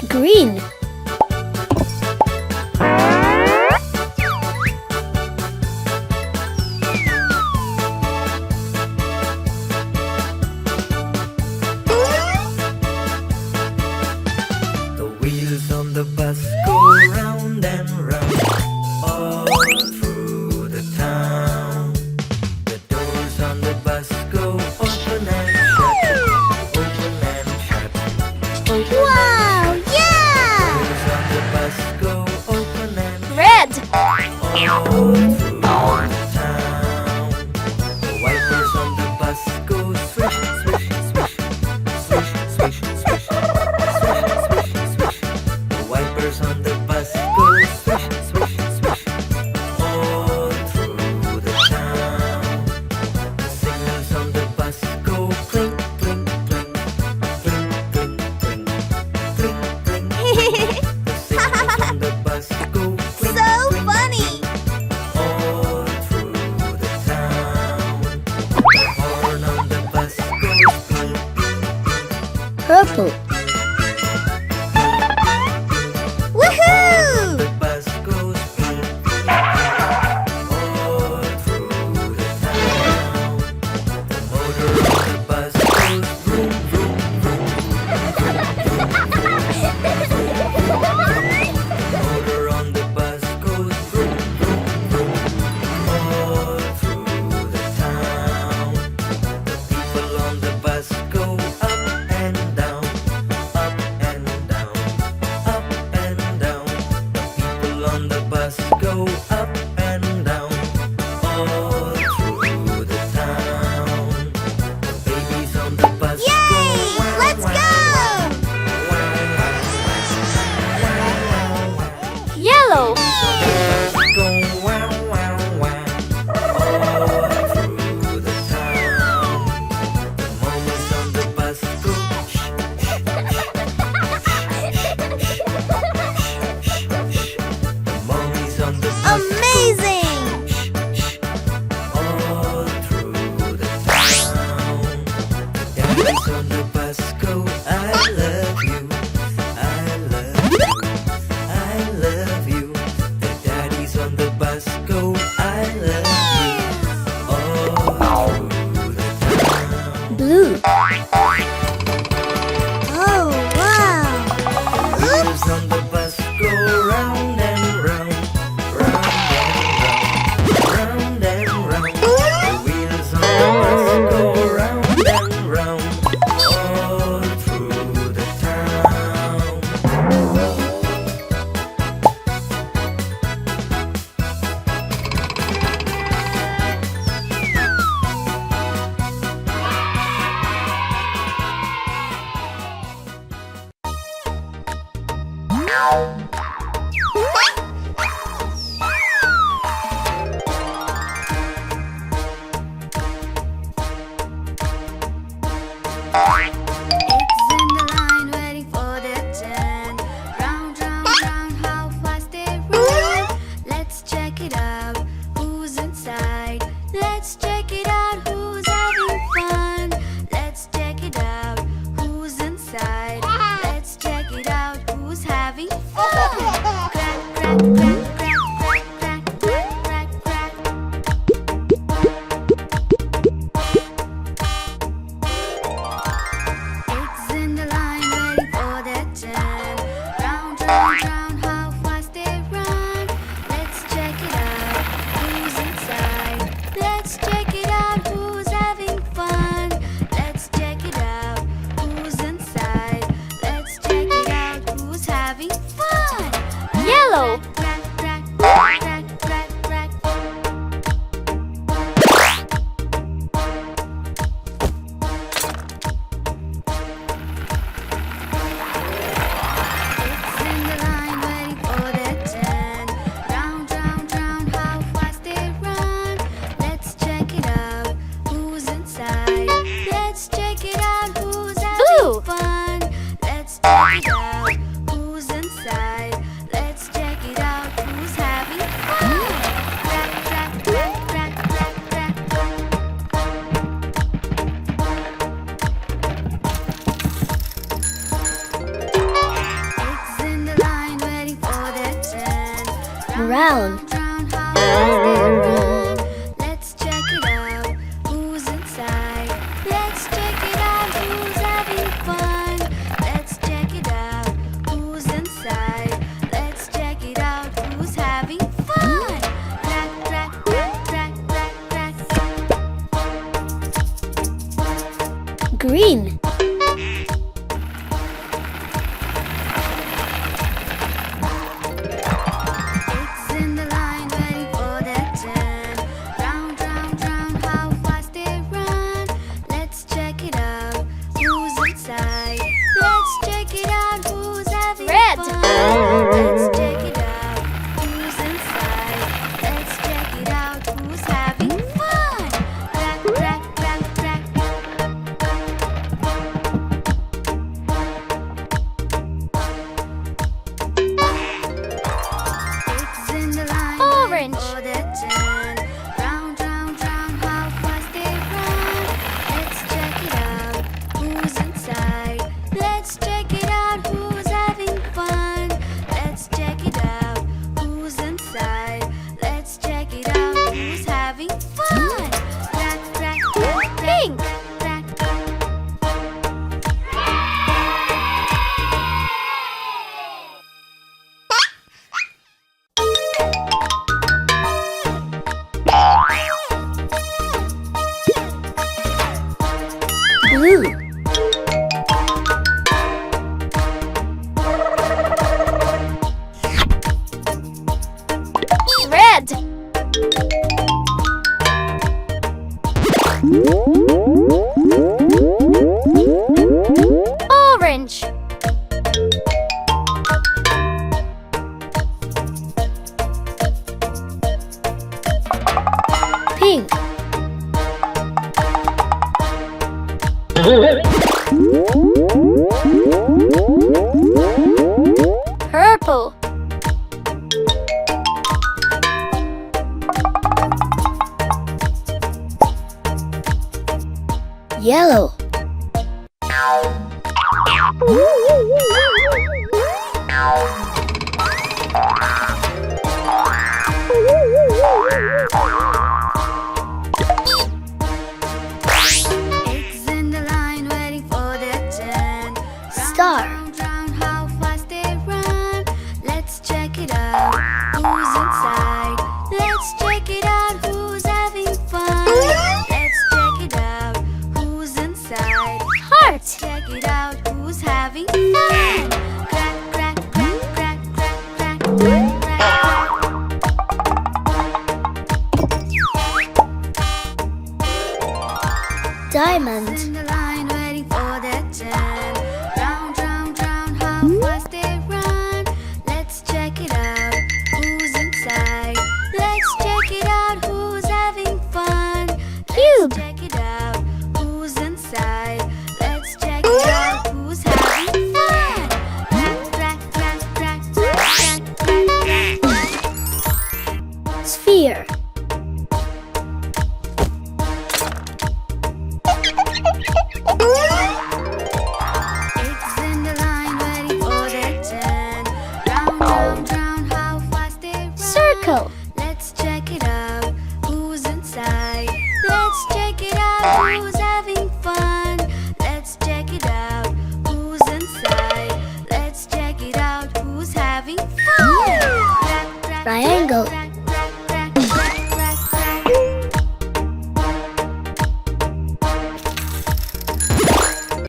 Green. The wheels on the bus go round and round all through the town. The doors on the bus go open and shut, open and shut. Wow, yeah! Doors on the bus go open and Red. all through the town. The wipers on the bus go swish, swish, swish, swish, swish, swish, swish, swish, swish. The wipers on the bus go swish, swish, swish, all through the town. The signals on the bus go clink, clink, clink, clink, clink, clink, clink, clink. The signals on the bus go clink, So clink, funny. all through the town. The horn on the bus goes beep, Purple. Woohoo! the bus goes beep, all through the town. The motor on the bus goes vroom, vroom, vroom, the motor on the bus goes vroom, vroom, vroom, all through the town. The people on the bus go up and down, up and down, up and down. The people on the bus go up and down, all through the town. The babies on the bus go Yay! wow, Let's wow, go! wow, wow, wow, wow. Yellow. Go wow, wow, wow, all through the town. The mommies on the bus go shh, the mommies on the bus Amazing. all through the town. The daddies on the bus go, I love you, I love you, I love you. The daddies on the bus go, I love you, all through the town. Blue. Oh, wow. The wheels on the bus go round and round, round and round, round and round. The wheels on the bus go round and round, all through the town. It's in the line waiting for their turn. Round, round, round, how fast they run. Let's check it out, who's inside? Let's check it out, who's having fun? Let's check it out, who's inside? Let's check it out, who's having fun? Crack, crack, crack, crack, crack, crack, crack, crack, crack. It's in the line waiting for their turn. Round, round, round, how fast they run. Let's check it out, who's inside? Let's check it out, who's having fun? Let's check it out, who's inside? Let's check it out, who's having fun? Yellow. Crack, crack, crack, crack, crack, crack. It's in the line waiting for their turn. Round, round, round, how fast they run. Let's check it out, who's inside? Let's check it out, who's Blue. having fun? Let's check it out, who's inside? Let's check it out, who's having fun? Crack, crack, crack, crack, crack, crack. Round. Round, how fast they run. Let's check it out. Who's inside? Let's check it out. Who's having fun? Let's check it out. Who's inside? Let's check it out. Who's having fun? Crack, crack, crack, crack, crack, crack. Green. It's in the line waiting for their turn. Round, round, round, how fast they run. Let's check it out. Who's inside? Let's check it out. Who's having Red. fun? Let's check it out. Who's inside? Let's check it out. Who's having fun? Crack, crack, crack, crack. It's in the line Orange. for their turn. Round, round, round, how fast they run. Let's check it out. Who's inside? Let's check it out. Who's having fun? Let's check it out. Who's inside? Let's check it out. Who's having fun? Crack, crack, crack, crack, Pink. crack. Blue. Red. Orange. Pink. Purple. Yellow. Eggs in the line waiting for their turn. Star. Round, round, how fast they run. Let's check it out. Who's inside? Let's check it out. Who's having fun? Let's check it out. Who's inside? Heart. Check it out. Who's having fun? Crack, crack, crack, crack, crack, crack, crack, crack. Diamond. In the line waiting for their turn. Round, round, round, how fast they run. Let's check it out. Who's inside? Let's check it out. Who's having fun? Cube. Let's check it out. Who's inside? Let's check it out. Who's having fun? Crack, crack, crack, crack, crack, crack, crack, crack. Sphere. Eggs in the line waiting for their turn. Round, round, round, how fast they run. Circle. Let's check it out. Who's inside? Let's check it out. Who's having fun? Let's check it out. Who's inside? Let's check it out. Who's having fun? Crack, crack, Triangle. crack,